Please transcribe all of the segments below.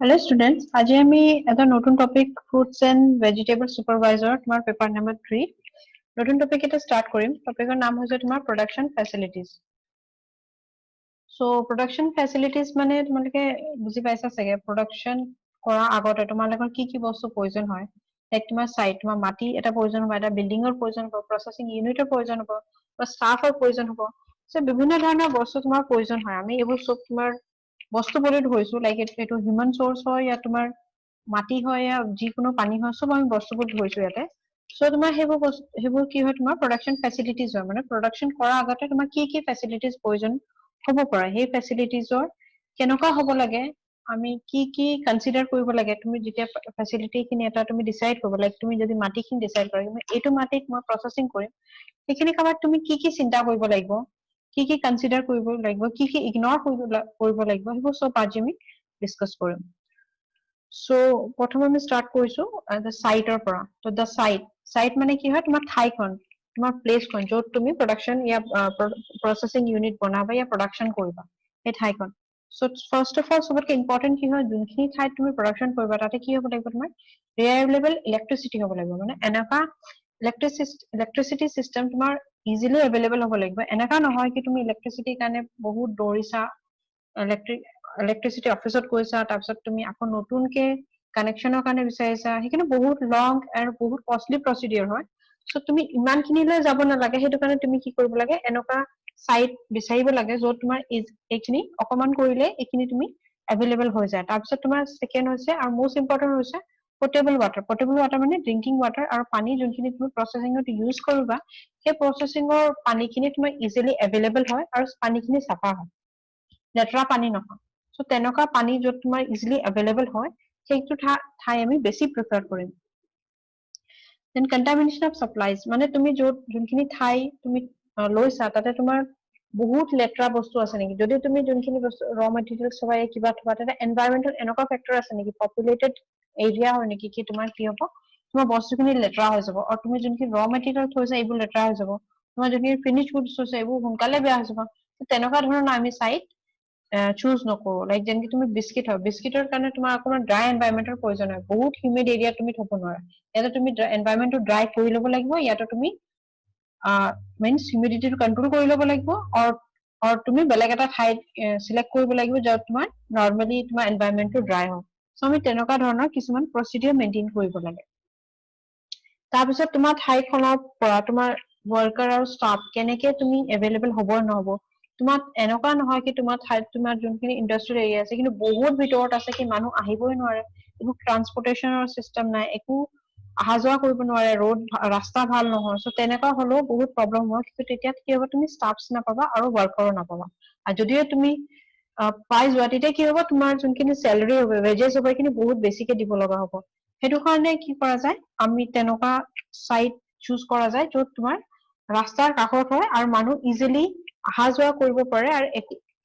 Hello students, আজি আমি এটা নতুন topic fruits and vegetable supervisor তোমাৰ পেপাৰ নম্বৰ 3 নতুন টপিক এটা স্টাৰ্ট কৰিম টপিকৰ নাম হৈছে তোমাৰ production facilities so production facilities মানে তোমালোকে বুজি পাইছা চাগে production কৰা আগতে তোমালোকৰ কি কি বস্তু প্ৰয়োজন হয় লাইক তোমাৰ সাইট তোমাৰ মাটি এটা প্ৰয়োজন হ'ব এটা বিল্ডিংৰ প্ৰয়োজন হ'ব প্ৰসেসিং ইউনিটৰ প্ৰয়োজন হ'ব বা ষ্টাফৰ প্ৰয়োজন হ'ব সো বিভিন্ন ধৰণৰ বস্তু তোমাৰ প্ৰয়োজন হয় আমি এইবোৰ সব তোমাৰ বস্তু বলি ধৰিছো লাইক এটো হিউম্যান সোৰ্স হয় ইয়া তোমাৰ মাটি হয় ইয়া যিকোনো পানী হয় সব আমি বস্তুবোৰ ধৰিছো ইয়াতে সো তোমাৰ হেবোৰ কি হয় তোমাৰ প্ৰডাকশন ফেসিলিটিজ হয় মানে প্ৰডাকশন কৰা আগতে তোমাৰ কি ফেসিলিটিজ প্ৰয়োজন হ'ব পাৰে সেই ফেসিলিটিজৰ কেনেকুৱা হ'ব লাগে আমি কি কনসিডাৰ কৰিব লাগে তুমি যেতিয়া ফেসিলিটি খিনি এটা তুমি ডিসাইড কৰিব লাইক তুমি যদি মাটি খিনি ডিসাইড কৰা তুমি এটো মাটিত মই প্ৰসেসিং কৰিম সেইখিনি কামত তুমি কি চিন্তা কৰিব লাগিব কি কনসিডাৰ কৰিব লাগিব কি ইগনোৰ কৰিব লাগিব হেবোৰ সব আজি আমি ডিসকাস কৰিম সো প্ৰথমে আমি স্টাৰ্ট কৰিছো the site ৰ পৰা তো the site মানে কি হয় তোমাৰ ঠাইখন তোমাৰ প্লেচখন য'ত তুমি প্ৰডাকশন ইয়া প্ৰসেসিং ইউনিট বনাবা ইয়া প্ৰডাকশন কৰিবা এই ঠাইখন সো ফাৰ্স্ট অফ অল সবতকে ইম্পৰ্টেন্ট কি হয় যোনখিনি ঠাইত তুমি প্ৰডাকশন কৰিবা তাতে কি হ'ব লাগিব তোমাৰ ৰিলায়েবল ইলেক্ট্ৰিচিটি হ'ব লাগিব মানে এনেকা ইলেক্ট্ৰিচিটি সিস্টেম তোমাৰ ইজিলি अवेलेबल হ'ব লাগিব এনেকা নহয় কি তুমি ইলেক্ট্ৰিচিটিৰ কাৰণে বহুত দৌৰিছা ইলেক্ট্ৰিচিটি অফিসত গৈছা তাৰ পিছত তুমি আকৌ নতুনকে কানেকশনৰ কাৰণে বিচাৰিছা হেকিনে বহুত লং আৰু বহুত কষ্টলি প্ৰসিডিউৰ হয় সো তুমি ইমান খিনিলৈ যাব নালাগে হেতু কাৰণে তুমি কি কৰিব লাগে এনেকা সাইট বিচাৰিব লাগে য'ত তোমাৰ এইখিনি অকমান কৰিলে এইখিনি তুমি अवेलेबल হৈ যায় তাৰ পিছত তোমাৰ সেকেন্ড হৈছে আৰু মোস্ট ইম্পৰ্টেন্ট হৈছে পটেবল ওয়াটাৰ মানে ড্ৰিংকিং ওয়াটাৰ আৰু পানী যোনখিনি তুমি প্ৰসেসিংত ইউজ কৰিবা সেই প্ৰসেসিংৰ পানীখিনি তোমাৰ ইজিলি अवेलेबल হয় আৰু পানীখিনি সাফা হয় লেটৰা পানী নহয় সো তেনেকা পানী য'ত তোমাৰ ইজিলি अवेलेबल হয় সেইটো ঠাই আমি বেছি প্ৰিফাৰ কৰিম দেন কন্টামিনেশন অফ সাপ্লাইজ মানে তুমি য'ত যোনখিনি ঠাই তুমি লৈছা তাতে তোমাৰ বহুত লেটৰা বস্তু আছে নেকি যদি তুমি যোনখিনি বস্তু ৰ মেটেৰিয়েলছ সবাই কিবা থোৱা তাতে এনভায়ৰনমেন্টল এনেকুৱা ফেক্টৰ আছে নেকি পপুলেটেড এৰিয়া হয় নেকি কি তোমাৰ কি হ'ব তোমাৰ বস্তুখিনি লেটৰা হৈ যাব আৰু তুমি যোনখিনি ৰ মেটেৰিয়েল থৈছা এইবোৰ লেটৰা হৈ যাব তোমাৰ যোনখিনি ফিনিশ গুডছ আছে এইবোৰ সোনকালে বেয়া হৈ যাব তেনেকুৱা ধৰণৰ আমি সাইট চুজ নকৰো লাইক যেনকি তুমি বিস্কিটৰ কাৰণে তোমাৰ অকমান ড্ৰাই এনভায়ৰনমেন্টৰ প্ৰয়োজন হয় বহুত হিউমিড এৰিয়া তুমি থব নোৱাৰা ইয়াতে তুমি এনভায়ৰনমেন্টটো ড্ৰাই কৰি ল'ব লাগিব ইয়াতে তুমি মিন্স হিউমিডিটিটো কন্ট্ৰোল কৰি ল'ব লাগিব আৰু তুমি বেলেগ এটা ঠাইত সিলেক্ট কৰিব লাগিব য'ত তোমাৰ নৰমালি তোমাৰ এনভায়ৰনমেন্টটো ড্ৰাই হয় সো আমি তেনেকুৱা ধৰণৰ কিছুমান প্ৰসিডিউৰ মেইনটেইন কৰিব লাগে তাৰ পিছত তোমাৰ ঠাইখনৰ পৰা তোমাৰ ওয়াৰ্কাৰ আৰু ষ্টাফ কেনেকে তুমি अवेलेबल হ'ব নহব তোমাৰ এনেকুৱা নহয় কি তোমাৰ ঠাইত তোমাৰ যোনখিনি ইন্ডাষ্ট্ৰিয়েল এৰিয়া আছে কিন্তু বহুত ভিতৰত আছে কি মানুহ আহিবই নোৱাৰে একো ট্ৰান্সপৰ্টেশনৰ সিস্টেম নাই একো আহা যোৱা কৰিব নোৱাৰে ৰোড ৰাস্তা ভাল নহয় সো তেনেকুৱা হলেও বহুত প্ৰবলেম হয় কিন্তু তেতিয়া কি হ'ব তুমি ষ্টাফছ নাপাবা আৰু ওয়াৰ্কাৰো নাপাবা আৰু যদিও তুমি পাই যোৱা তেতিয়া কি হ'ব তোমাৰ যোনখিনি স্যালাৰি হ'ব ওয়েজেছ হ'ব কিন্তু বহুত বেছিকে দিব লগা হ'ব হেতু কাৰণে কি কৰা যায় আমি তেনেকুৱা সাইট চুজ কৰা যায় য'ত তোমাৰ ৰাস্তাৰ কাষত হয় আৰু মানুহ ইজিলি আহা যোৱা কৰিব পাৰে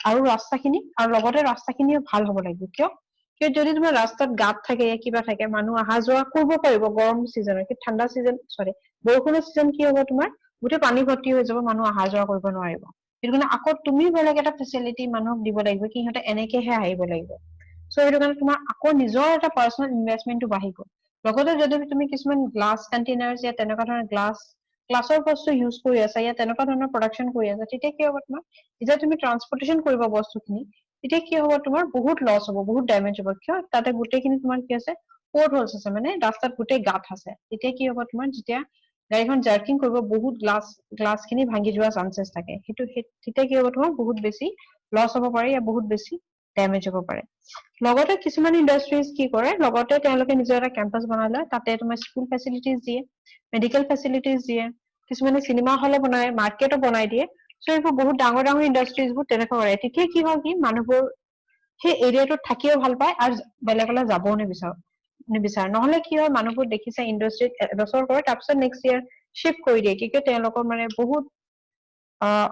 আৰু ৰাস্তাখিনি আৰু লগতে ৰাস্তাখিনিও ভাল হ'ব লাগিব কিয় যদি তোমাৰ ৰাস্তাত গাত থাকে কিবা থাকে মানুহ আহা যোৱা কৰিব পাৰিব গৰম সিজনত কি ঠাণ্ডা সিজন বৰষুণৰ সিজন কি হ'ব তোমাৰ গোটেই পানী ভৰ্তি হৈ যাব মানুহ আহা যোৱা কৰিব নোৱাৰিব হেতু কাৰণে আকৌ তুমি বেলেগ এটা ফেচিলিটি মানুহক দিব লাগিব কি সিহঁতে এনেকেহে আহিব লাগিব সো হেতু কাৰণে তোমাৰ আকৌ নিজৰ এটা পাৰ্সনেল ইনভেষ্টমেন্টটো বাঢ়িব লগতে যদি তুমি কিছুমান গ্লাছ কন্টেইনাৰছ ইয়া তেনেকুৱা ধৰণৰ গ্লাছৰ বস্তু ইউজ কৰি আছা ইয়া তেনেকুৱা ধৰণৰ প্ৰডাকশন কৰি আছা তেতিয়া কি হ'ব তোমাৰ যেতিয়া তুমি ট্ৰান্সপৰ্টেশন কৰিবা বস্তুখিনি তেতিয়া কি হ'ব তোমাৰ বহুত লছ হ'ব বহুত ড্যামেজ হ'ব কিয় তাতে গোটেইখিনি তোমাৰ কি আছে পোৰ্ট হোলছ আছে মানে ৰাস্তাত গোটেই গাঁত আছে তেতিয়া কি হ'ব তোমাৰ যেতিয়া গাড়ীখন জাৰ্কিং কৰিব বহুত গ্লাছখিনি ভাঙি যোৱা চান্সেছ থাকে হেতু তেতিয়া কি হ'ব তোমাৰ বহুত বেছি লছ হ'ব পাৰে ইয়া বহুত বেছি ড্যামেজ হ'ব পাৰে লগতে কিছুমান ইন্ডাষ্ট্ৰিজ কি কৰে লগতে তেওঁলোকে নিজৰ এটা কেম্পাছ বনাই লয় তাতে তোমাৰ স্কুল ফেচিলিটিজ দিয়ে মেডিকেল ফেচিলিটিজ দিয়ে কিছুমানে চিনেমা হল বনায় মাৰ্কেটো বনাই দিয়ে সো এইবোৰ বহুত ডাঙৰ ইন্ডাষ্ট্ৰিজবোৰ তেনেকুৱা কৰে তেতিয়া কি হয় কি মানুহবোৰ সেই এৰিয়াটোত থাকিও ভাল পায় আৰু বেলেগলৈ যাবও নিবিচাৰে নহলে কি হয় মানুহবোৰ দেখিছে ইন্ডাষ্ট্ৰিত এবছৰ কৰে তাৰ পিছত নেক্সট ইয়াৰ শিফ্ট কৰি দিয়ে কি তেওঁলোকৰ মানে বহুত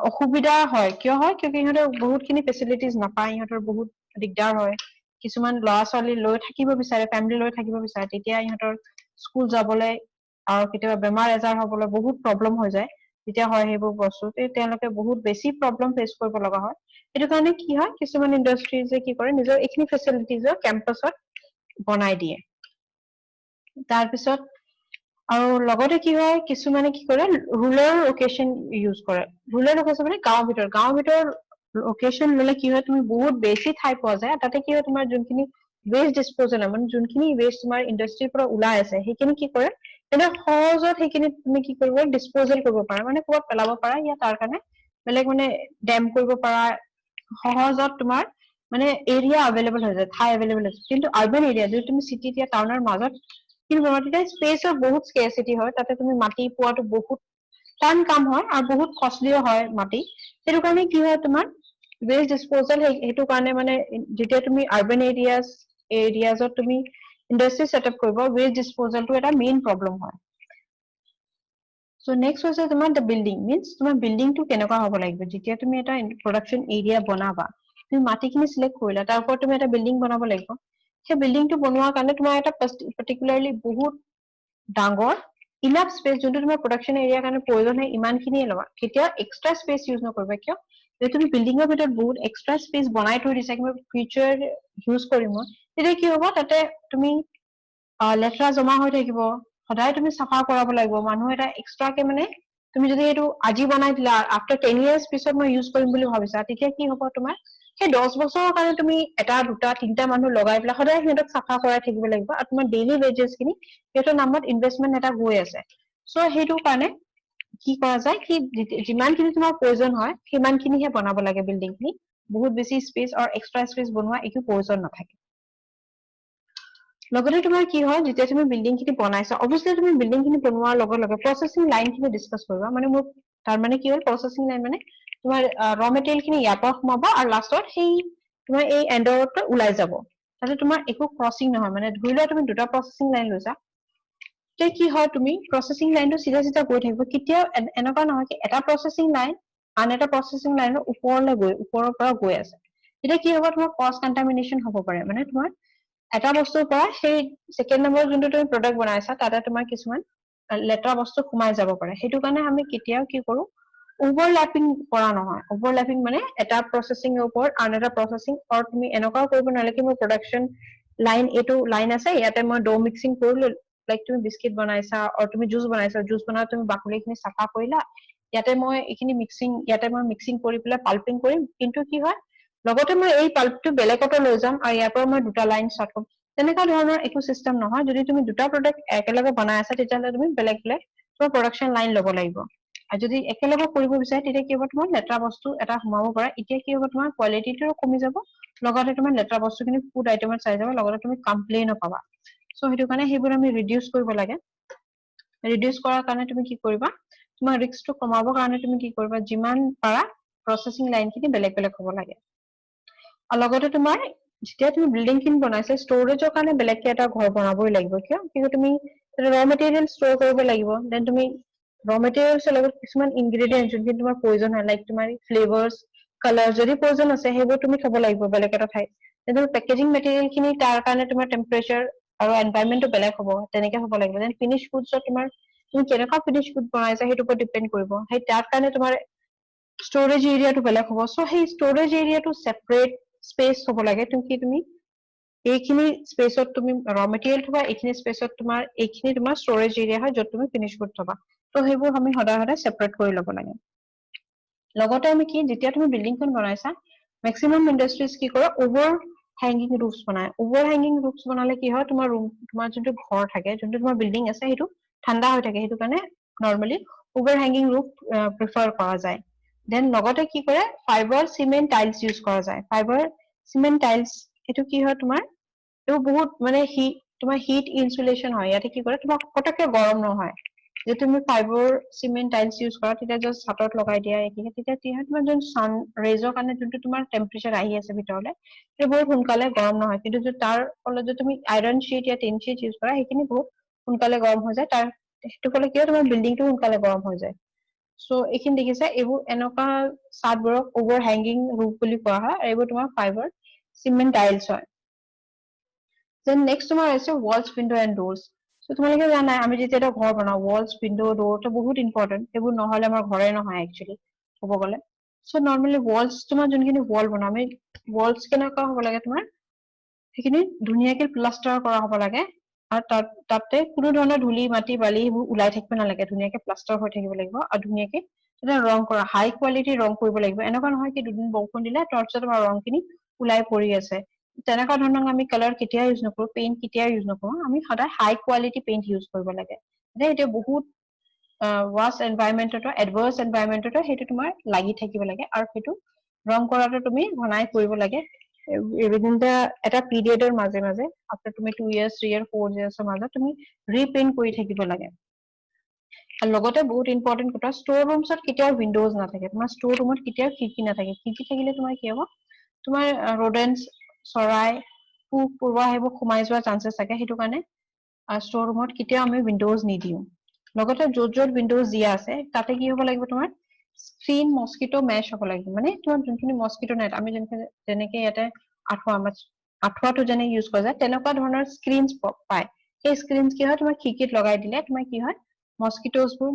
অসুবিধা হয় কিয় সিহঁতৰ বহুতখিনি ফেচিলিটিজ নাপায় সিহঁতৰ বহুত দিগদাৰ হয় কিছুমান ল'ৰা ছোৱালী লৈ থাকিব বিচাৰে ফেমিলি লৈ থাকিব বিচাৰে তেতিয়া সিহঁতৰ স্কুল যাবলৈ আৰু কেতিয়াবা বেমাৰ আজাৰ হবলৈ বহুত প্ৰব্লেম হৈ যায় তেতিয়া হয় সেইবোৰ বস্তু তেওঁলোকে বহুত বেছি প্ৰব্লেম ফেচ কৰিব লগা হয় সেইটো কাৰণে কি হয় কিছুমান ইন্ডাষ্ট্ৰিজে কি কৰে নিজৰ এইখিনি ফেচিলিটিজৰ কেম্পাছত বনাই দিয়ে তাৰ পিছত আৰু লগতে কি হয় কিছুমানে কি কৰে ৰুলাৰ লোকেশন ইউজ কৰে ৰুলাৰ লোকেশন মানে গাঁৱৰ ভিতৰ লোকেশন ললে কি হয় তুমি বহুত বেছি ঠাই পোৱা যায় তাতে কি হয় তোমাৰ যোনখিনি वेस्ट डिस्पोजल মানে যোনখিনি वेस्ट তোমাৰ ইন্ডাস্ট্ৰিৰ পৰা ওলাই আছে সেইখিনি কি কৰে তেনে সহজত সেইখিনি তুমি কি কৰিব ডিসপোজল কৰিব পাৰা মানে ক'ত পেলাব পাৰা ইয়া তাৰ কাৰণে বেলেগ মানে ড্যাম কৰিব পাৰা সহজত তোমাৰ মানে এৰিয়া अवेलेबल হৈ যায় ঠাই अवेलेबल আছে কিন্তু আৰবান এৰিয়া যদি তুমি সিটি या টাউনৰ মাজত কিন্তু মাটিতে স্পেসৰ বহুত স্কেৰচিটি হয় তাতে তুমি মাটি পোৱাটো বহুত টান কাম হয় আৰু বহুত কষ্টলিও হয় মাটি সেইটো কাৰণে কি হয় তোমাৰ वेस्ट डिस्पोजल हेतु কাৰণে মানে যেতিয়া তুমি আৰবান এৰিয়াজত তুমি ইন্ডাস্ট্ৰি সেটআপ কৰিব वेस्ट डिस्पोजल টো এটা মেইন প্ৰবলেম হয় So next হৈছে তোমাৰ the building means তোমাৰ building টো কেনেকুৱা হ'ব লাগিব যেতিয়া তুমি এটা production area বনাবা তুমি মাটিখিনি সিলেক্ট কৰিলা তাৰ ওপৰত তুমি এটা বিল্ডিং বনাব লাগিব সেই বিল্ডিংটো বনোৱাৰ কাৰণে তোমাৰ এটা পাৰ্টিকুলাৰলি বহুত ডাঙৰ ইনাফ স্পেস যোনটো তোমাৰ প্ৰডাকশন এৰিয়াৰ কাৰণে প্ৰয়োজন হয় ইমানখিনিয়ে লবা কেতিয়া এক্সট্ৰা স্পেস ইউজ নকৰিবা কিয় যদি তুমি বিল্ডিংৰ ভিতৰত বহুত এক্সট্ৰা স্পেস বনাই থৈ দিছা কিবা ফিউচাৰ ইউজ কৰিম তেতিয়া কি হ'ব তাতে তুমি লেটৰা জমা হৈ থাকিব সদায় তুমি সাফা কৰাব লাগিব মানুহ এটা এক্সট্ৰাকে মানে তুমি যদি এটো আজি বনাই দিলা আফটাৰ 10 ইয়াৰ্স পিছত মই ইউজ কৰিম বুলি ভাবিছা তেতিয়া কি হ'ব তোমাৰ সেই 10 বছৰৰ কাৰণে তুমি এটা দুটা তিনটা মানুহ লগাই পেলাই সদায় হিহঁতক সাফা কৰাই থাকিব লাগিব আৰু তোমাৰ ডেইলি ওয়েজেস খিনি হেতৰ নামত ইনভেষ্টমেন্ট এটা গৈ আছে সো হেতু কাৰণে কি কৰা যায় কি যিমানখিনি তোমাৰ প্ৰয়োজন হয় সিমানখিনিহে বনাব লাগে বিল্ডিং খিনি বহুত বেছি স্পেস আৰু এক্সট্ৰা স্পেস বনোৱা একো প্ৰয়োজন নাথাকে লগতে তোমাৰ কি হয় যেতিয়া তুমি বিল্ডিং খিনি বনাইছা অবভিয়াসলি তুমি বিল্ডিং খিনি বনোৱাৰ লগে লগে প্ৰসেসিং লাইন খিনি ডিসকাস কৰিবা মানে মোৰ তাৰ মানে কি হ'ল প্ৰসেসিং লাইন মানে তোমাৰ ৰ মেটেৰিয়েল খিনি ইয়াৰ পৰা সোমাব আৰু লাষ্টত সেই তোমাৰ এই এন্ডৰত ওলাই যাব তাতে তোমাৰ একো ক্ৰসিং নহয় মানে ধৰি লোৱা তুমি দুটা প্ৰসেসিং লাইন লৈছা তে কি হয় তুমি প্ৰসেসিং লাইনটো সিধা সিধা গৈ থাকিব কেতিয়া এনেকুৱা নহয় কি এটা প্ৰসেসিং লাইন আন এটা প্ৰসেসিং লাইনৰ ওপৰৰ পৰা গৈ আছে তেতিয়া কি হ'ব তোমাৰ ক্ৰস কন্টামিনেচন হ'ব পাৰে মানে তোমাৰ এটা বস্তুৰ পৰা সেই সেকেন্ড নম্বৰ যোনটো তুমি প্ৰডাক্ট বনাইছা তাতে তোমাৰ কিছুমান লেটাৰ বস্তু সোমাই যাব পাৰে হেতু কাৰণে আমি কেতিয়াও কি কৰো ওভাৰল্যাপিং কৰা নহয় ওভাৰল্যাপিং মানে এটা প্ৰসেসিং ৰ ওপৰত আন এটা প্ৰসেসিং আৰু তুমি এনেকুৱাও কৰিব নালাগে মোৰ প্ৰডাকশন লাইন এটো লাইন আছে ইয়াতে মই ডো মিক্সিং কৰিলো লাইক তুমি বিস্কিট বনাইছা আৰু তুমি জুস বনাইছা জুস বনাওতে তুমি বাকলিখিনি সাফা কৰিলা ইয়াতে মই এখিনি মিক্সিং কৰি পেলাই পাল্পিং কৰিম কিন্তু কি হয় লগতে মই এই পাল্পটো বেলেগটো লৈ যাম আৰু ইয়াৰ পৰা মই দুটা লাইন শৰ্ট কৰিম তেনেকা ধৰণৰ একো সিস্টেম নহয় যদি তুমি দুটা প্ৰডাক্ট একেলগে বনাই আছা তেতিয়াহলে তুমি বেলেগ বেলেগ তোমাৰ প্ৰডাকশন লাইন ল'ব লাগিব আৰু যদি একেলগে কৰিব বিচাৰে তেতিয়া কি হ'ব তোমাৰ লেটৰা বস্তু এটা সোমাব পাৰে এতিয়া কি হ'ব তোমাৰ কোৱালিটিটো কমি যাব লগতে তোমাৰ লেটৰা বস্তুখিনি ফুড আইটেমত চাই যাব লগতে তুমি কমপ্লেইনও পাবা সো হেতু কাৰণে হেবোৰ আমি ৰিডিউস কৰিব লাগে ৰিডিউস কৰাৰ কাৰণে তুমি কি কৰিবা তোমাৰ ৰিস্কটো কমাবৰ কাৰণে তুমি কি কৰিবা যিমান পাৰা প্ৰসেসিং লাইনখিনি বেলেগ বেলেগ হ'ব লাগে আৰু লগতে তোমাৰ যেতিয়া তুমি বিল্ডিং খিনি বনাইছা ষ্টৰেজৰ কাৰণে বেলেগকে এটা ঘৰ বনাবই লাগিব কিয় কিন্তু তুমি ৰ মেটেৰিয়েল ষ্ট'ৰ কৰিব লাগিব দেন তুমি ৰ মেটেৰিয়েলছৰ লগত কিছুমান ইনগ্ৰেডিয়েন্ট যোনখিনি তোমাৰ প্ৰয়োজন হয় লাইক তোমাৰ ফ্লেভাৰছ কালাৰ যদি প্ৰয়োজন আছে সেইবোৰ তুমি থব লাগিব বেলেগ এটা ঠাইত তেনে পেকেজিং মেটেৰিয়েল খিনি তাৰ কাৰণে তোমাৰ টেম্পাৰেচাৰ আৰু এনভাইৰনমেন্টটো বেলেগ হ'ব তেনেকে হ'ব লাগিব দেন ফিনিশ গুডছত তোমাৰ তুমি কেনেকুৱা ফিনিশ গুড বনাইছা হেতুৰ ওপৰত ডিপেন্ড কৰিব সেই তাৰ কাৰণে তোমাৰ ষ্টৰেজ এৰিয়াটো বেলেগ হ'ব সো সেই ষ্টৰেজ এৰিয়াটো সেপাৰেট স্পেস হ'ব লাগে তুমি এইখিনি স্পেসত তুমি ৰ মেটেৰিয়েল থবা এইখিনি স্পেসত তোমাৰ এইখিনি তোমাৰ ষ্টৰেজ এৰিয়া হয় যত তুমি ফিনিশ গুড থবা তো হেবোৰ আমি সদায় সেপাৰেট কৰি ল'ব লাগে লগতে আমি কি যেতিয়া তুমি বিল্ডিংখন বনাইছা মেক্সিমাম ইন্ডাস্ট্ৰিজ কি কৰে ওভাৰ হ্যাঙ্গিং ৰুফস বনায় ওভাৰ হ্যাঙ্গিং ৰুফস বনালে কি হয় তোমাৰ ৰুম তোমাৰ যোনটো ঘৰ থাকে যোনটো তোমাৰ বিল্ডিং আছে হেতু ঠাণ্ডা হৈ থাকে হেতু কাৰণে নৰমালি ওভাৰ হ্যাঙ্গিং ৰুফ প্ৰিফাৰ কৰা যায় দেন লগতে কি কৰে ফাইবাৰ সিমেন্ট টাইলস ইউজ কৰা যায় ফাইবাৰ সিমেন্ট টাইলস এটো কি হয় তোমাৰ এটো বহুত মানে তোমাৰ হিট ইনসুলেশন হয় ইয়াতে কি কৰে তোমাৰ পটককে গৰম নহয় যে তুমি ফাইবাৰ সিমেন্ট টাইলস ইউজ কৰা তেতিয়া জাস্ট ছাতত লগাই দিয়া এইখিনি তেতিয়া কি হয় তোমাৰ যোন সান ৰেজৰ কাৰণে যোনটো তোমাৰ টেম্পাৰেচাৰ আহি আছে ভিতৰলে সেইটো বহুত সোনকালে গৰম নহয় কিন্তু যদি তাৰ ফলত যদি তুমি আইৰন শীট या টিন শীট ইউজ কৰা সেইখিনি বহুত সোনকালে গৰম হৈ যায় তাৰ হেতু ফলত কি হয় তোমাৰ বিল্ডিংটো সোনকালে গৰম হৈ যায় সো এইখিনি দেখিছা এইবোৰ এনেকুৱা সাতবোৰক ওভাৰ হ্যাঙ্গিং ৰুফ বুলি কোৱা হয় আৰু এইবোৰ তোমাৰ ফাইবাৰ সিমেন্ট টাইলস হয় দেন নেক্সট তোমাৰ আছে ওয়ালস উইন্ডো এন্ড ডোৰস সো তোমালোকে জানা আমি যেতিয়া এটা ঘৰ বনাও ওয়ালস উইন্ডো ডোৰ তো বহুত ইম্পৰ্টেন্ট সেইবোৰ নহলে আমাৰ ঘৰে নহয় একচুয়ালি হ'ব গলে সো নৰমালি ওয়ালস তোমাৰ যোনখিনি ওয়াল বনাও আমি ওয়ালস কেনেকুৱা হ'ব লাগে তোমাৰ সেইখিনি ধুনীয়াকৈ প্লাষ্টাৰ কৰা হ'ব লাগে আৰু তাতে কোনো ধৰণৰ ধূলি মাটি বালি এইবোৰ ওলাই থাকিব নালাগে ধুনীয়াকৈ প্লাষ্টাৰ হৈ থাকিব লাগিব আৰু ধুনীয়াকৈ তাতে ৰং কৰা হাই কোৱালিটিৰ ৰং কৰিব লাগিব এনেকুৱা নহয় কি দুদিন বৰষুণ দিলে তাৰপিছত আমাৰ ৰংখিনি ওলাই পৰি আছে তেনেকুৱা ধৰণৰ আমি কালাৰ কেতিয়াও ইউজ নকৰো পেইণ্ট কেতিয়াও ইউজ নকৰো আমি সদায় হাই কোৱালিটি পেইণ্ট ইউজ কৰিব লাগে এতিয়া বহুত ৱাৰ্ছ এনভাইৰনমেণ্টতো এডভাৰ্ছ এনভাইৰনমেণ্টতো সেইটো তোমাৰ লাগি থাকিব লাগে আৰু সেইটো ৰং কৰাটো তুমি ঘনাই কৰিব লাগে উইদিন দা এটা পিৰিয়ডৰ মাজে মাজে আফটাৰ তুমি 2 years 3 years 4 yearsৰ মাজত তুমি ৰিপেইণ্ট কৰি থাকিব লাগে আৰু লগতে বহুত ইম্পৰ্টেণ্ট কথা ষ্ট'ৰ ৰুমছত কেতিয়াও উইণ্ডোজ নাথাকে তোমাৰ ষ্ট'ৰ ৰুমত কেতিয়াও খিৰিকী নাথাকে খিৰিকী থাকিলে তোমাৰ কি হ'ব তোমাৰ ৰডেন্টছ চৰাই পোক পৰুৱা সেইবোৰ সোমাই যোৱা চান্সেছ থাকে সেইটো কাৰণে ষ্ট'ৰ ৰুমত কেতিয়াও আমি উইণ্ডোজ নিদিওঁ লগতে য'ত য'ত উইণ্ডোজ দিয়া আছে তাতে কি হ'ব লাগিব তোমাৰ স্ক্ৰীন মস্কিটো মেছ হ'ব লাগিব মানে তোমাৰ যোনখিনি মস্কিটো নেট আমি যেনেকে ইয়াতে আঠুৱাটো যেনে ইউজ কৰা যায় তেনেকুৱা ধৰণৰ স্ক্ৰীনছ পায় সেই স্ক্ৰীনছ কি হয় তোমাৰ খিৰিকীত লগাই দিলে তোমাৰ কি হয় মস্কিটোজবোৰ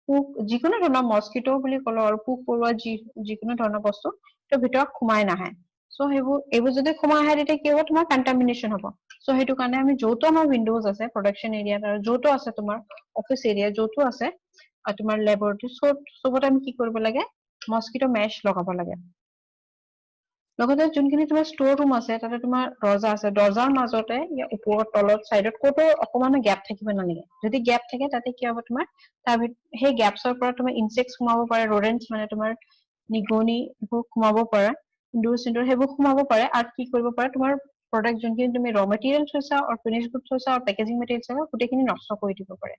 পোক যিকোনো ধৰণৰ মস্কিটো বুলি ক'লো আৰু পোক পৰুৱা যিকোনো ধৰণৰ বস্তু তাৰ ভিতৰত সোমাই নাহে চ' এইবোৰ যদি সোমাই আহে তেতিয়া কি হ'ব তোমাৰ কণ্টামিনেশ্যন হ'ব চ' সেইটো কাৰণে আমি য'তো আমাৰ উইণ্ডোজ আছে প্ৰডাকশ্যন এৰিয়াত আৰু য'তো আছে তোমাৰ অফিচ এৰিয়া য'তো আছে তোমাৰ লেবৰেটৰী চবতে আমি কি কৰিব লাগে মস্কিটো মেছ লগাব লাগে লগতে যোনখিনি তোমাৰ ষ্ট'ৰ ৰুম আছে তাতে তোমাৰ দৰ্জা আছে দৰ্জাৰ মাজতে ওপৰত তলত চাইডত ক'তো অকমানো গেপ থাকিব নালাগে যদি গেপ থাকে তাতে কি হ'ব তোমাৰ সেই গেপছৰ পৰা তোমাৰ ইনচেক্টছ সোমাব পাৰে ৰডেন্টছ মানে তোমাৰ নিগনি এইবোৰ সোমাব পাৰে ইন্দুৰ চিন্দুৰ সেইবোৰ সোমাব পাৰে আৰু কি কৰিব পাৰে তোমাৰ প্ৰডাক্ট যোনখিনি তুমি ৰ মেটেৰিয়েল থৈছা আৰু ফিনিছ গুড থৈছা আৰু পেকেজিং মেটেৰিয়েল থৈছা গোটেইখিনি নষ্ট কৰি দিব পাৰে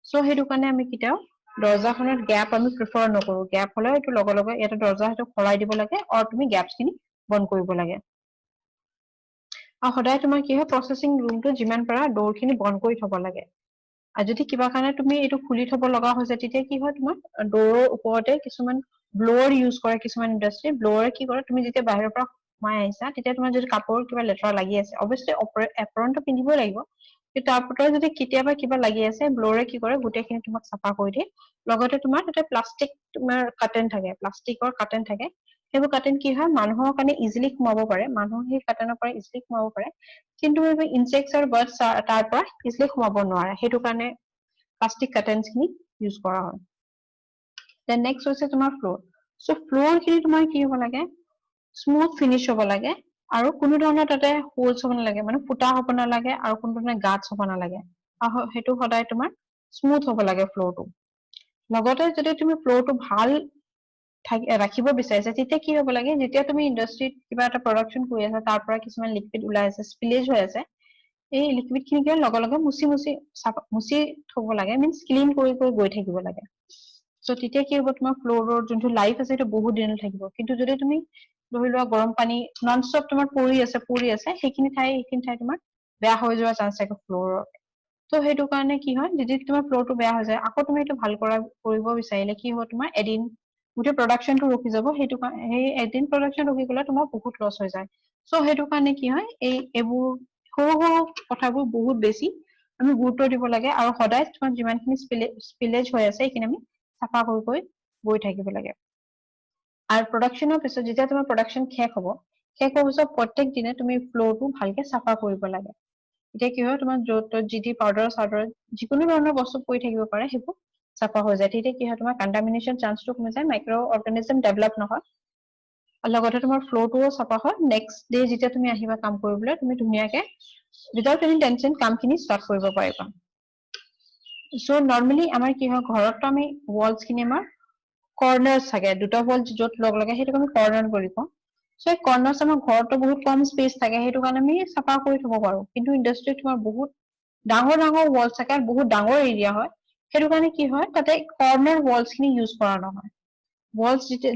চ' সেইটো কাৰণে আমি কেতিয়াও দৰ্জাখনত গেপ আমি প্ৰিফাৰ নকৰো গেপ হলে এইটো লগে লগে ইয়াতে দৰ্জা সেইটো সলাই দিব লাগে আৰু তুমি গেপছখিনি বন্ধ কৰিব লাগে আৰু সদায় তোমাৰ কি হয় প্ৰচেছিং ৰুমটো যিমান পাৰা ডোৰখিনি বন্ধ কৰি থব লাগে আৰু যদি কিবা কাৰণে তুমি এইটো খুলি থব লগা হৈছে তেতিয়া কি হয় তোমাৰ ডোৰৰ ওপৰতে কিছুমান ব্লোৱাৰ ইউজ কৰে কিছুমান ইণ্ডাষ্ট্ৰী ব্লোৱাৰে কি কৰে তুমি যেতিয়া বাহিৰৰ পৰা সোমাই আহিছা তেতিয়া তোমাৰ যদি কাপোৰ কিবা লেতেৰা লাগি আছে অৱশ্যে এপ্ৰনটো পিন্ধিবই লাগিব কিন্তু তাৰ ভিতৰত যদি কেতিয়াবা কিবা লাগি আছে ব্লোৱাৰে কি কৰে গোটেইখিনি তোমাক চাফা কৰি দিয়ে লগতে তোমাৰ তাতে প্লাষ্টিক তোমাৰ কাৰ্টেন থাকে প্লাষ্টিকৰ কাৰ্টেন থাকে সেইবোৰ কাৰ্টেন কি হয় মানুহৰ কাৰণে ইজিলি সোমাব পাৰে মানুহ সেই কাৰ্টেনৰ পৰা ইজিলি সোমাব পাৰে কিন্তু ইনচেক্টছ আৰু বাৰ্ডছ তাৰ পৰা ইজিলি সোমাব নোৱাৰে সেইটো কাৰণে প্লাষ্টিক কাৰ্টেনছখিনি ইউজ কৰা হয় দেন নেক্সট হৈছে তোমাৰ ফ্ল'ৰ চ' ফ্ল'ৰখিনি তোমাৰ কি হ'ব লাগে স্মুথ ফিনিছ হ'ব লাগে আৰু কোনো ধৰণৰ তাতে হোলছ হ'ব নালাগে মানে ফুটা হ'ব নালাগে আৰু কোনো ধৰণৰ গাঁতছ হ'ব নালাগে আৰু সেইটো সদায় তোমাৰ স্মুথ হ'ব লাগে ফ্ল'ৰটো লগতে যদি তুমি ফ্ল'ৰটো ভাল ৰাখিব বিচাৰিছা তেতিয়া কি হ'ব লাগে যেতিয়া তুমি ইণ্ডাষ্ট্ৰীত কিবা এটা প্ৰডাকশ্যন কৰি আছা তাৰ পৰা কিছুমান লিকুইড ওলাই আছে স্পিলেজ হৈ আছে এই লিকুইডখিনি লগে লগে মুচি থব লাগে মিনছ ক্লিন কৰি গৈ থাকিব লাগে চ' তেতিয়া কি হ'ব তোমাৰ ফ্ল'ৰৰ যোনটো লাইফ আছে সেইটো বহুত দিনলৈ থাকিব কিন্তু যদি তুমি ধৰি লোৱা গৰম পানী নন ষ্টপ তোমাৰ পৰি আছে সেইখিনি ঠাই তোমাৰ বেয়া হৈ যোৱাৰ চান্স থাকে ফ্ল'ৰৰ ত' সেইটো কাৰণে কি হয় যদি তোমাৰ ফ্ল'ৰটো বেয়া হৈ যায় আকৌ তুমি এইটো ভাল কৰিব বিচাৰিলে কি হ'ব তোমাৰ এদিন গোটেই প্ৰডাকশ্যনটো ৰখি যাব সেইটো সেই এদিন প্ৰডাকশ্যন ৰখি গ'লে তোমাৰ বহুত লছ হৈ যায় চ' সেইটো কাৰণে কি হয় এইবোৰ সৰু সৰু কথাবোৰ বহুত বেছি আমি গুৰুত্ব দিব লাগে আৰু সদায় তোমাৰ যিমানখিনি স্পিলেজ হৈ আছে সেইখিনি আমি চাফা কৰি গৈ থাকিব লাগে আৰু প্ৰডাকশ্যনৰ পিছত যেতিয়া তোমাৰ প্ৰডাকশ্যন শেষ হ'ব পিছত প্ৰত্যেক দিনে তুমি ফ্ল'ৰটো ভালকে চাফা কৰিব লাগে এতিয়া কি হয় তোমাৰ য'ত যি পাউডাৰ চাউডাৰ যিকোনো ধৰণৰ বস্তু পৰি থাকিব পাৰে সেইবোৰ চাফা হৈ যায় তেতিয়া কি হয় তোমাৰ কণ্টামিনেশ্যন চান্সটো কমি যায় মাইক্ৰ' অৰ্গেনিজম ডেভেলপ নহয় আৰু লগতে তোমাৰ ফ্ল'ৰটোও চাফা হয় নেক্সট ডে যেতিয়া তুমি আহিবা কাম কৰিবলৈ তুমি ধুনীয়াকে উইদাউট এনি টেনশ্যন কামখিনি ষ্টাৰ্ট কৰিব পাৰিবা চ' নৰ্মেলি আমাৰ কি হয় ঘৰততো আমি ৱালছখিনি আমাৰ কৰ্নাৰ্ছ থাকে দুটা ৱাল য'ত লগ লাগে সেইটোক আমি কৰ্নাৰ বুলি কওঁ চ' কৰ্নাৰ্ছ আমাৰ ঘৰতো বহুত কম স্পেচ থাকে সেইটো কাৰণে আমি চাফা কৰি থব পাৰো কিন্তু ইণ্ডাষ্ট্ৰীত তোমাৰ বহুত ডাঙৰ ডাঙৰ ৱালছ থাকে আৰু বহুত ডাঙৰ এৰিয়া হয় সেইটো কাৰণে কি হয় তাতে কৰ্নাৰ ৱালছখিনি ইউজ কৰা নহয়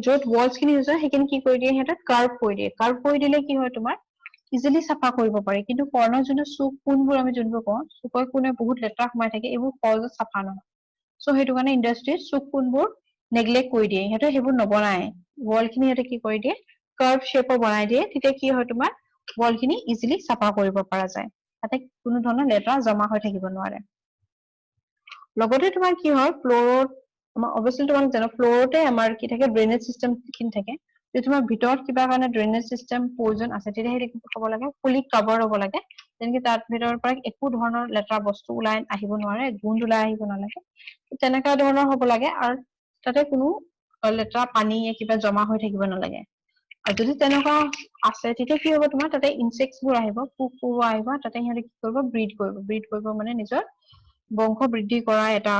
য'ত ৱালছখিনি ইউজ হয় সেইখিনি কি কৰি দিয়ে সিহঁতে কাৰ্ভ কৰি দিলে কি হয় তোমাৰ ইজিলি চাফা কৰিব পাৰি কিন্তু কৰ্ণৰ যোনটো চুক কোনবোৰ আমি যোনবোৰ কওঁ চুকে কোণে বহুত লেতেৰা সোমাই থাকে এইবোৰ সহজে চাফা নহয় চ' সেইটো কাৰণে ইণ্ডাষ্ট্ৰীত চুক কোনবোৰ নেগলেক্ট কৰি দিয়ে সিহঁতে সেইবোৰ নবনায় ৱালখিনি সিহঁতে কি কৰি দিয়ে কাৰ্ভ শ্বেপৰ বনাই দিয়ে তেতিয়া কি হয় তোমাৰ ৱালখিনি ইজিলি চাফা কৰিব পৰা যায় তাতে কোনো ধৰণৰ লেতেৰা জমা হৈ থাকিব নোৱাৰে লগতে তোমাৰ কি হয় ফ্ল'ৰত অৱশ্যে তোমাক জানো ফ্ল'ৰতে আমাৰ কি থাকে ড্ৰেইনেজ চিষ্টেমখিনি থাকে যে তোমাৰ ভিতৰত কিবা কাৰণে ড্ৰেইনেজ সিস্টেম প্ৰয়োজন আছে তেতিয়া হেৰি হ'ব লাগে ফুলি কভাৰ হ'ব লাগে যেনেকৈ তাত ভিতৰৰ পৰা একো ধৰণৰ লেতেৰা বস্তু ওলাই আহিব নোৱাৰে গোন্ধ ওলাই আহিব নালাগে তেনেকা ধৰণৰ হ'ব লাগে আৰু তাতে কোনো লেতেৰা পানী কিবা জমা হৈ থাকিব নালাগে আৰু যদি তেনেকুৱা আছে তেতিয়া কি হ'ব তোমাৰ তাতে ইনসেক্টছবোৰ আহিব পোক পৰুৱা আহিব তাতে সিহঁতে কি কৰিব ব্ৰিড কৰিব মানে নিজৰ বংশ বৃদ্ধি কৰা এটা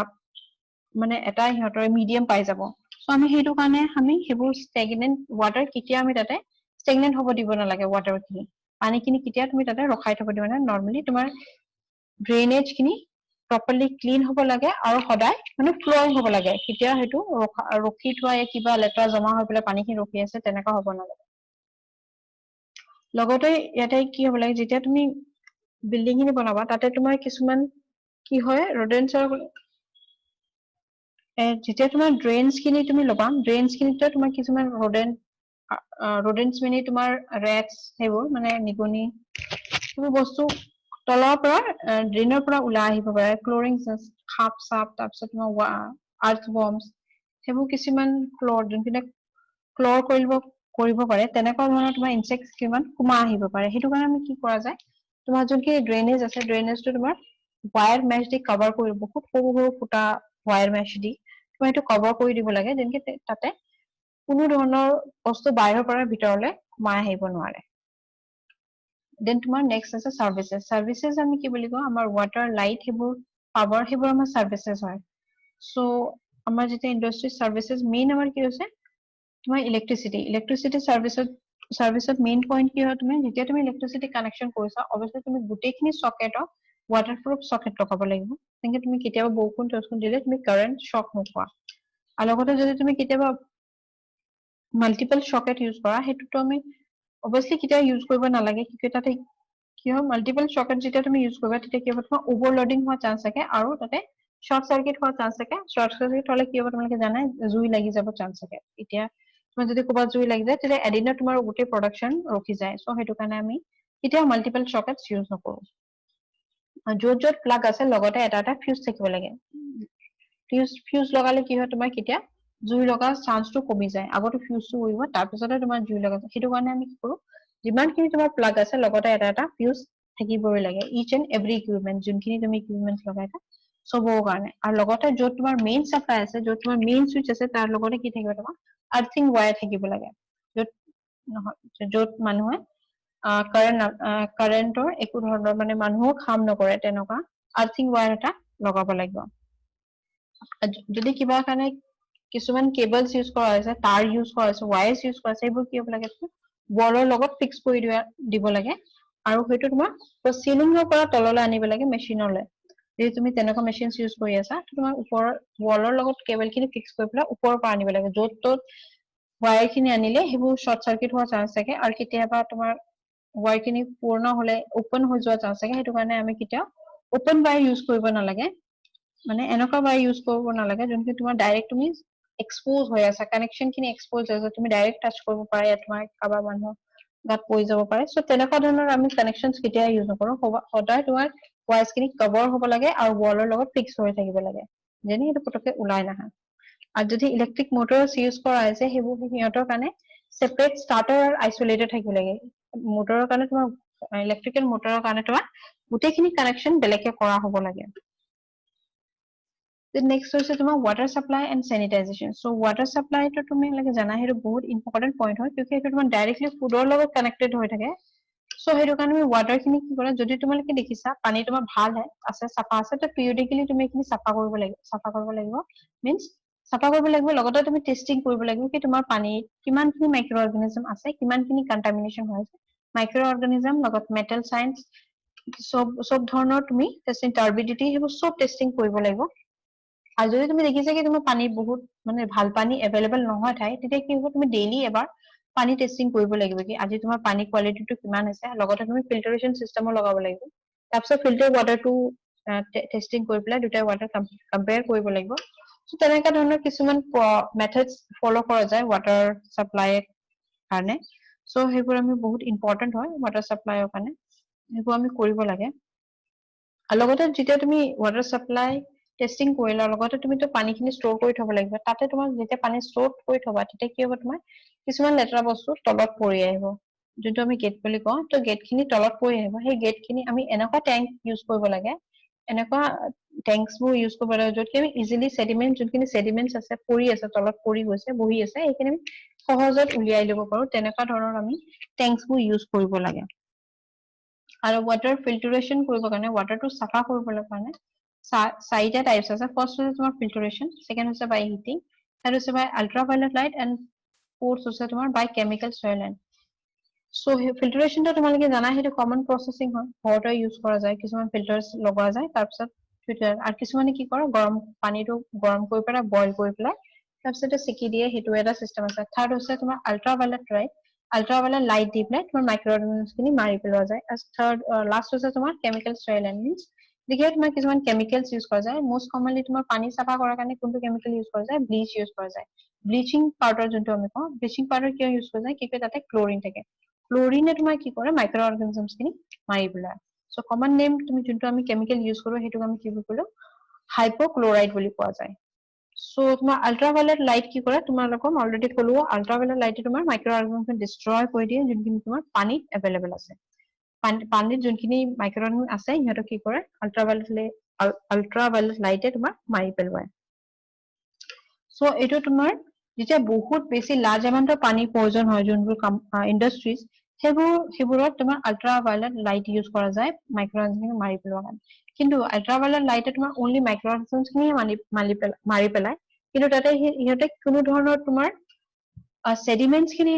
মানে এটা সিহঁতৰ মিডিয়াম পাই যাব সো আমি সেইটো কাৰণে আমি হেবোৰ ষ্টেগনেন্ট ওয়াটাৰ কিতিয়া আমি তাতে ষ্টেগনেন্ট হ'ব দিব নালাগে ওয়াটাৰ খিনি পানী খিনি কিতিয়া তুমি তাতে ৰখাই থব দিব না নৰমালি তোমাৰ ড্ৰেইনেজ খিনি প্ৰপাৰলি ক্লিন হ'ব লাগে আৰু সদায় মানে ফ্ল'ইং হ'ব লাগে কিতিয়া হেতু ৰখি থোৱা কিবা লেতেৰা জমা হৈ পেলাই পানীখিনি ৰখি আছে তেনেকা হ'ব নালাগে লগতে ইয়াতে কি হ'ব লাগে যেতিয়া তুমি বিল্ডিং খিনি বনাবা তাতে তোমাৰ কিছুমান কি হয় ৰডেন্টছৰ যেতিয়া তোমাৰ ড্ৰেইনছ খিনি তুমি ল'বা ড্ৰেইনছ খিনিতে তোমাৰ কিছুমান ৰডেন্টছ মিনি তোমাৰ ৰেটছ সেইবোৰ মানে নিগনি সেইবোৰ বস্তু তলৰ পৰা ড্ৰেইনৰ পৰা ওলাই আহিব পাৰে ক্লৰিং সাপ চাপ তাৰপিছত তোমাৰ আৰ্থ বম্বছ সেইবোৰ কিছুমান ক্লৰ যোনবিলাক ক্লৰ কৰিব পাৰে তেনেকুৱা ধৰণৰ তোমাৰ ইনসেক্টছ কিমান সোমাই আহিব পাৰে সেইটো কাৰণে আমি কি কৰা যায় তোমাৰ যোনখিনি ড্ৰেইনেজ আছে ড্ৰেইনেজটো তোমাৰ ৱায়াৰ মেছ দি কভাৰ কৰি বহুত সৰু সৰু ফুটা ৱায়াৰ মেছ দি তোমাৰ এইটো কভাৰ কৰি দিব লাগে যেনেকে তাতে কোনো ধৰণৰ বস্তু বাহিৰৰ পৰা ভিতৰলৈ সোমাই আহিব নোৱাৰে দেন তোমাৰ নেক্সট আছে সাৰ্ভিসেস আমি কি বুলি কওঁ আমাৰ ওয়াটাৰ লাইট সেইবোৰ পাৱাৰ সেইবোৰ আমাৰ সাৰ্ভিসেস হয় সো আমাৰ যেতিয়া ইন্ডাষ্ট্ৰি সাৰ্ভিসেস মেইন আমাৰ কি হৈছে তোমাৰ ইলেক্ট্ৰিচিটি সাৰ্ভিসত মেইন পইণ্ট কি হয় তুমি যেতিয়া তুমি ইলেক্ট্ৰিচিটি কানেকশ্যন কৰিছা অবভিয়াসলি তুমি গোটেইখিনি সকেটত ৱাটাৰপ্ৰুফ সকেট লগাব লাগিব তেনেকে তুমি কেতিয়াবা বৰষুণ দিলে তুমি কাৰেন্ট শক নোপোৱা আৰু লগতে যদি তুমি কেতিয়াবা মাল্টিপল সকেট ইউজ কৰা হেতুটো আমি অবভিয়াসলি কেতিয়াবা ইউজ কৰিব নালাগে কিয় তাতে কি হয় মাল্টিপল সকেট যেতিয়া তুমি ইউজ কৰিবা তেতিয়া কি হ'ব তোমাৰ ওভাৰলোডিং হোৱাৰ চান্স থাকে আৰু তাতে শৰ্ট সাৰ্কিট হোৱাৰ চান্স থাকে শৰ্ট সাৰ্কিট হলে কি হ'ব তোমালোকে জানাই জুই লাগি যাব চান্স থাকে এতিয়া তোমাৰ যদি ক'ৰবাত জুই লাগি যায় তেতিয়া এদিনত তোমাৰ গোটেই প্ৰডাকশ্যন ৰখি যায় সো সেইটো কাৰণে আমি কেতিয়াও মাল্টিপল সকেটছ ইউজ নকৰো য'ত য'ত প্লাগ আছে লগতে এটা এটা ফিউজ থাকিব লাগে ফিউজ লগালে কি হয় তোমাৰ কেতিয়া জুই লগা চান্সটো কমি যায় আগতে ফিউজটো উৰিব তাৰপিছতে তোমাৰ জুই লগা সেইটো কাৰণে আমি কি কৰো যিমানখিনি তোমাৰ প্লাগ আছে লগতে এটা এটা ফিউজ থাকিবই লাগে ইচ এণ্ড এভৰি ইকুইপমেন্ট যোনখিনি তুমি ইকুইপমেন্ট লগাইছা চবৰ কাৰণে আৰু লগতে য'ত তোমাৰ মেইন চাপ্লাই আছে য'ত তোমাৰ মেইন চুইচ আছে তাৰ লগতে কি থাকিব তোমাৰ আৰ্থিং ৱায়াৰ থাকিব লাগে য'ত নহয় য'ত মানুহে কাৰেণ্টৰ একো ধৰণৰ মানে মানুহক হাৰ্ম নকৰে তেনেকুৱা আৰ্থিং ৱায়াৰ এটা লগাব লাগিব যদি কিবা কাৰণে কিছুমান কেবলছ ইউজ কৰা হৈছে তাৰ ইউজ কৰা হৈছে ৱায়াৰ্ছ ইউজ কৰা হৈছে এইবোৰ কি হ'ব লাগে ৱালৰ লগত ফিক্স কৰি দিব লাগে আৰু সেইটো তোমাৰ চিলিঙৰ পৰা তললৈ আনিব লাগে মেচিনলৈ যদি তুমি তেনেকুৱা মেচিন ইউজ কৰি আছা তোমাৰ ওপৰৰ ৱালৰ লগত কেবল খিনি ফিক্স কৰি পেলাই ওপৰৰ পৰা আনিব লাগে য'ত ত'ত ৱায়াৰ খিনি আনিলে সেইবোৰ শৰ্ট সাৰ্কিট হোৱাৰ চান্স থাকে আৰু কেতিয়াবা তোমাৰ ৱায়াৰ খিনি পূৰ্ণ হলে ওপেন হৈ যোৱা চান্স থাকে সেইটো কাৰণে আমি কেতিয়াও ওপেন ৱায়াৰ ইউজ কৰিব নালাগে মানে এনেকুৱা ৱায়াৰ ইউজ কৰিব নালাগে যোনখিনি তোমাৰ ডাইৰেক্ট তুমি এক্সপ'জ হৈ আছা কানেকশ্যন খিনি এক্সপ'জ হৈ আছে তুমি ডাইৰেক্ট টাচ কৰিব পাৰে তোমাৰ কাৰোবাৰ মানুহৰ গাত পৰি যাব পাৰে সো তেনেকুৱা ধৰণৰ আমি কানেকশ্যন কেতিয়াও ইউজ নকৰো সদায় তোমাৰ ৱায়াৰ্ছ খিনি কভাৰ হ'ব লাগে আৰু ৱালৰ লগত ফিক্স হৈ থাকিব লাগে যেনে সেইটো পতককে ওলাই নাহা আৰু যদি ইলেক্ট্ৰিক মটৰছ ইউজ কৰা হৈছে সেইবোৰ সিহঁতৰ কাৰণে সেপাৰেট ষ্টাৰ্টাৰ আৰু আইচলেটেড থাকিব লাগে মটৰৰ কাৰণে তোমাৰ ইলেক্ট্ৰিকেল মটৰৰ কাৰণে তোমাৰ গোটেইখিনি কানেকশ্যন বেলেগকে কৰা হ'ব লাগে নেক্সট হৈছে তোমাৰ water supply and sanitization so water সাপ্লাইটো তুমি জানা সেইটো বহুত ইম্পৰ্টেণ্ট পইণ্ট হয় কিয় সেইটো তোমাৰ ডাইৰেক্টলি ফুডৰ লগত কানেক্টেড হৈ থাকে সো সেইটো কাৰণে আমি ৱাটাৰ খিনি কি কৰা যদি তোমালোকে দেখিছা পানী তোমাৰ ভাল আছে চাফা আছে তো পিৰিয়ডিকেলি তুমি এইখিনি চাফা কৰিব লাগিব মিন্স চাফা কৰিব লাগিব লগতে তুমি টেষ্টিং কৰিব লাগিব কি তোমাৰ পানীত কিমানখিনি মাইক্ৰ অৰ্গেনিজম আছে কিমানখিনি কন্টামিনেশ্যন হৈ আছে মাইক্ৰ অৰ্গেনিজম লগত মেটেল চাইন্স সব ধৰণৰ তুমি টেষ্টিং টাৰ্বিডিটি সেইবোৰ সব টেষ্টিং কৰিব লাগিব আৰু যদি তুমি দেখিছা কি তোমাৰ পানী বহুত মানে ভাল পানী এভেইলেবল নহয় ঠাই তেতিয়া কি হ'ব তুমি ডেইলি এবাৰ পানী টেষ্টিং কৰিব লাগিব কি আজি তোমাৰ পানী কোৱালিটিটো কিমান আছে লগতে তুমি ফিল্টাৰেশ্যন চিষ্টেমো লগাব লাগিব তাৰপিছত ফিল্টাৰ ৱাটাৰটো টেষ্টিং কৰি পেলাই দুটা ৱাটাৰ কম্পেয়াৰ কৰিব লাগিব সো তেনেকুৱা ধৰণৰ কিছুমান মেথডছ ফলো কৰা যায় ৱাটাৰ সাপ্লাইৰ কাৰণে সো সেইবোৰ আমি বহুত ইম্পৰ্টেণ্ট হয় ৱাটাৰ সাপ্লাইৰ কাৰণে সেইবোৰ আমি কৰিব লাগে আৰু লগতে যেতিয়া তুমি ৱাটাৰ সাপ্লাই টেষ্টিং কৰিলা লগতে তুমিতো পানীখিনি ষ্ট'ৰ কৰি থব লাগিব তাতে তোমাৰ যেতিয়া পানী ষ্ট'ৰ কৰি থবা তেতিয়া কি হ'ব তোমাৰ কিছুমান লেতেৰা বস্তু তলত পৰি আহিব যোনটো আমি গেট বুলি কওঁ তো গেট খিনি তলত পৰি আহিব সেই গেট খিনি আমি এনেকুৱা টেংক ইউজ কৰিব লাগে এনেকুৱা টেংকস বোৰ ইউজ কৰিব লাগে য'ত কি আমি ইজিলি সেডিমেন্ট যোনখিনি সেডিমেন্টস আছে পৰি আছে তলত পৰি গৈছে বহি আছে এইখিনি আমি সহজত উলিয়াই ল'ব পাৰো তেনেকুৱা ধৰণৰ আমি টেংকস বোৰ ইউজ কৰিব লাগে আৰু ওয়াটাৰ ফিল্টাৰেশন কৰিবৰ কাৰণে ওয়াটাৰটো সাফা কৰিবৰ কাৰণে চাৰিটা টাইপস আছে ফাৰ্স্ট হৈছে তোমাৰ ফিল্টাৰেশন সেকেন্ড হৈছে বাই হিটিং থাৰ্ড হৈছে বাই আল্ট্ৰাভায়োলেট লাইট এন্ড ফোৰ্থ হৈছে তোমাৰ বাই কেমিক্যাল সয়েলেন্ট সো ফিল্টাৰেশনটো তোমালোকে জানা হেতু কমন প্ৰসেসিং হয় ঘৰতে ইউজ কৰা যায় কিছুমান ফিল্টাৰস লগোৱা যায় তাৰ পিছত ফিল্টাৰ আৰু কিছুমানে কি কৰে গৰম পানীটো গৰম কৰি পেলাই বইল কৰি পেলাই তাৰ পিছত সেকি দিয়ে হেতু এটা সিস্টেম আছে থাৰ্ড হৈছে তোমাৰ আল্ট্ৰাভায়োলেট লাইট দি পেলাই তোমাৰ মাইক্ৰো অৰ্গানিজমছ খিনি মাৰি পেলোৱা যায় আৰু থাৰ্ড লাষ্ট হৈছে তোমাৰ কেমিক্যাল সয়েলেন্ট মিন্স দেখি তোমাৰ কিছুমান কেমিক্যালস ইউজ কৰা যায় মোস্ট কমনলি তোমাৰ পানী সাফা কৰাৰ কাৰণে কোনটো কেমিক্যাল ইউজ কৰা যায় ব্লিচ ইউজ কৰা যায় ব্লিচিং পাউডাৰ যোনটো আমি কওঁ ব্লিচিং পাউডাৰ কিয় ইউজ কৰা যায় কিয় তাতে ক্লোৰিন থাকে ক্লোৰিনে তোমাৰ কি কৰে মাইক্ৰো অৰ্গানিজমছ খিনি মাৰি পেলায় সো কমন নেম তুমি যোনটো আমি কেমিক্যাল ইউজ কৰো হেতু আমি কি বুলি কলো হাইপোক্লোৰাইড বুলি কোৱা যায় সো তোমাৰ আল্ট্ৰাভায়োলেট লাইট কি কৰে তোমালোকক অলৰেডি কলো আল্ট্ৰাভায়োলেট লাইটে তোমাৰ মাইক্ৰো অৰ্গানিজম ডিস্ট্ৰয় কৰি দিয়ে যোনখিনি তোমাৰ পানীত এভেইলেবল আছে পানীত যোনখিনি মাইক্ৰো অৰ্গানিজম আছে ইহঁতক কি কৰে আল্ট্ৰাভায়োলেট লাইটে তোমাৰ মাৰি পেলোৱায় সো এইটো তোমাৰ যেতিয়া বহুত বেছি লাৰ্জ এমাউন্টৰ পানীৰ প্ৰয়োজন হয় যোনবোৰ ইন্ডাষ্ট্ৰিজ সেইবোৰত তোমাৰ আল্ট্ৰাভায়োলেট লাইট ইউজ কৰা যায় মাইক্ৰো অৰ্গানিজম মাৰি পেলোৱাৰ কাৰণে কিন্তু আল্ট্ৰাভায়োলেট লাইটে তোমাৰ অনলি মাইক্ৰো অৰ্গানিজমছ খিনি মাৰি পেলাই কিন্তু তাতে ইহঁতে কোনো ধৰণৰ তোমাৰ সেডিমেন্টস খিনি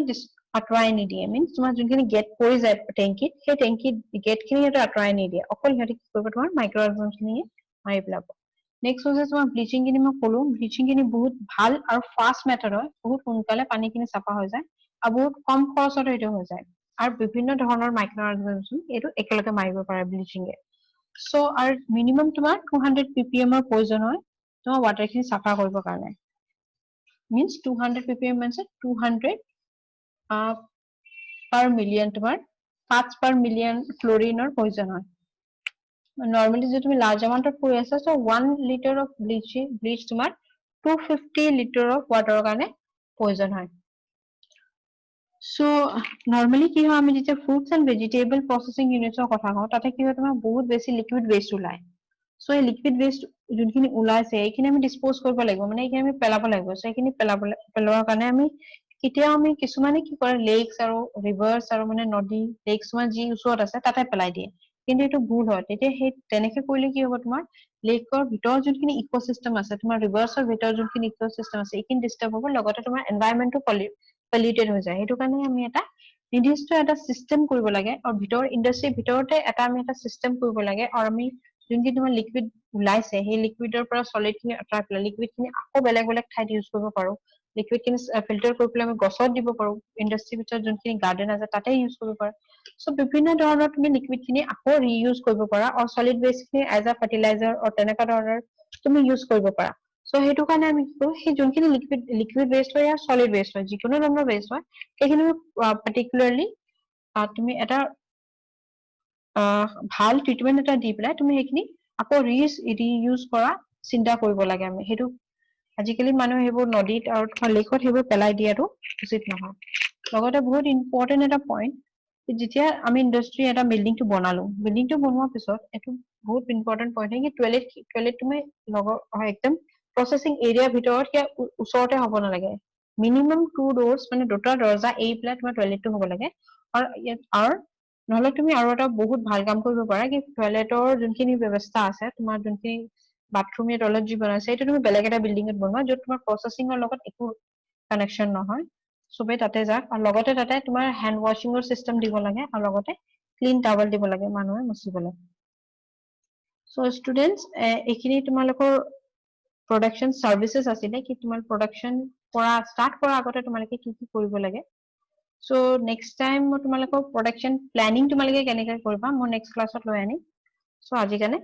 আঁতৰাই নিদিয়ে মিন্স তোমাৰ যোনখিনি গেট পৰি যায় টেংকিত সেই টেংকিত গেট খিনি সিহঁতে আঁতৰাই নিদিয়ে অকল সিহঁতে কি কৰিব তোমাৰ মাইক্ৰো অৰ্গানিজমছ খিনি মাৰি পেলাব নেক্সট হৈছে তোমাৰ ব্লিচিং খিনি মই কলো ব্লিচিং খিনি বহুত ভাল আৰু ফাষ্ট মেথড হয় বহুত সোনকালে পানী খিনি চাফা হৈ যায় আৰু বহুত কম খৰচতে এইটো হৈ যায় আৰু বিভিন্ন ধৰণৰ মাইক্ৰো অৰ্গানিজম এইটো একেলগে মাৰিব পাৰে ব্লিচিংয়ে সো আৰু মিনিমাম তোমাৰ 200 ppm ৰ প্ৰয়োজন হয় তোমাৰ ওয়াটাৰ খিনি সাফা কৰিবৰ কাৰণে means 200 ppm means 200 per million তোমাৰ parts per million ক্লোৰিনৰ প্ৰয়োজন হয় নৰমালি যদি তুমি লাৰ্জ অ্যামাউন্ট অফ কৰি আছা সো 1 লিটাৰ অফ ব্লিচ তোমাৰ 250 লিটাৰ অফ ওয়াটাৰৰ কাৰণে প্ৰয়োজন হয় সো নৰমালি কি হয় আমি যেতিয়া ফ্ৰুটস এন্ড ভেজিটেবল প্ৰসেসিং ইউনিটৰ কথা কওঁ তাতে কি হয় তোমাৰ বহুত বেছি লিকুইড ওয়েস্ট ওলায় সো এই লিকুইড ওয়েস্ট যোনখিনি ওলাইছে এইখিনি আমি ডিসপোজ কৰিব লাগিব মানে এইখিনি আমি পেলাব লাগিব সো এইখিনি পেলোৱাৰ কাৰণে আমি কেতিয়াও আমি কিছুমানে কি কৰে লেকস আৰু ৰিভাৰ্স আৰু মানে নদী লেকস মানে যি ওচৰত আছে তাতে পেলাই দিয়ে কিন্তু এইটো ভুল হয় তেতিয়া সেই তেনেকে কৰিলে কি হ'ব তোমাৰ লেকৰ ভিতৰৰ যোনখিনি ইকোসিস্টেম আছে তোমাৰ ৰিভাৰ্সৰ ভিতৰৰ যোনখিনি ইকোসিস্টেম আছে এইখিনি ডিস্টাৰ্ব হ'ব লগতে তোমাৰ এনভায়ৰনমেন্টটো পলিউটেড হৈ যায় সেইটো কাৰণে আমি এটা নিৰ্দিষ্ট এটা সিস্টেম কৰিব লাগে আৰু ভিতৰ ইন্ডাষ্ট্ৰিৰ ভিতৰতে এটা আমি এটা সিস্টেম কৰিব লাগে আৰু আমি যোনখিনি তোমাৰ লিকুইড ওলাইছে সেই লিকুইডৰ পৰা সলিড খিনি আঁতৰাই পেলাই লিকুইড খিনি আকৌ বেলেগ বেলেগ ঠাইত ইউজ কৰিব পাৰো লিকুইড খিনি ফিল্টাৰ কৰি পেলাই আমি গছত দিব পাৰো ইন্ডাষ্ট্ৰিৰ ভিতৰত যোনখিনি গাৰ্ডেন আছে তাতে ইউজ কৰিব পাৰো সো বিভিন্ন ধৰণৰ তুমি লিকুইড খিনি আকৌ ৰিইউজ কৰিব পাৰা আৰু সলিড ওয়েস্ট খিনি এজ আ ফাৰ্টিলাইজাৰ আৰু তেনেকুৱা ধৰণৰ তুমি ইউজ কৰিব পাৰা সো সেইটো কাৰণে আমি কি কৰো সেই যোনখিনি লিকুইড ওয়েস্ট হয় আৰু সলিড ওয়েস্ট হয় যিকোনো ধৰণৰ ওয়েস্ট হয় সেইখিনি পাৰ্টিকুলাৰলি তুমি এটা ভাল ট্ৰিটমেন্ট এটা দি পেলাই তুমি সেইখিনি আকৌ ৰিইউজ কৰা চিন্তা কৰিব লাগে আমি সেইটো আজিকালি মানুহ সেইবোৰ নদীত আৰু লেকত সেইবোৰ পেলাই দিয়াটো উচিত নহয় লগতে বহুত ইম্পৰ্টেন্ট এটা পইণ্ট যেতিয়া আমি ইন্ডাষ্ট্ৰি এটা বিল্ডিংটো বনালো বিল্ডিংটো বনোৱাৰ পিছত এইটো বহুত ইম্পৰ্টেন্ট পইণ্ট হয় কি টয়লেট তুমি একদম প্ৰসেসিং এৰিয়াৰ ভিতৰত ওচৰতে হ'ব নালাগে মিনিমাম 2 doors মানে দুটা দৰজা এই পেলাই তোমাৰ টয়লেটটো হ'ব লাগে আৰু নহলে তুমি আৰু এটা বহুত ভাল কাম কৰিব পাৰা কি টয়লেটৰ যোনখিনি ব্যৱস্থা আছে তোমাৰ যোনখিনি বাথৰুমে টয়লেট যি বনাইছে এইটো তুমি বেলেগ এটা বিল্ডিঙত বনোৱা য'ত তোমাৰ প্ৰসেসিঙৰ লগত একো কানেকশ্যন নহয় সবে তাতে যাক আৰু লগতে তাতে তোমাৰ হেণ্ড ওয়াশিঙৰ সিস্টেম দিব লাগে আৰু লগতে ক্লিন টাৱেল দিব লাগে মানুহে মুছিবলৈ সো ষ্টুডেন্টস এইখিনি তোমালোকৰ প্ৰডাকশন সাৰ্ভিসেস আছিলে কি তোমাৰ প্ৰডাকশন কৰা স্টাৰ্ট কৰাৰ আগতে তোমালোকে কি কি কৰিব লাগে সো নেক্সট টাইম মই তোমালোকক প্ৰডাকশন প্ল্যানিং তোমালোকে কেনেকৈ কৰিবা মই নেক্সট ক্লাছত লৈ আনিম সো আজি কাৰণে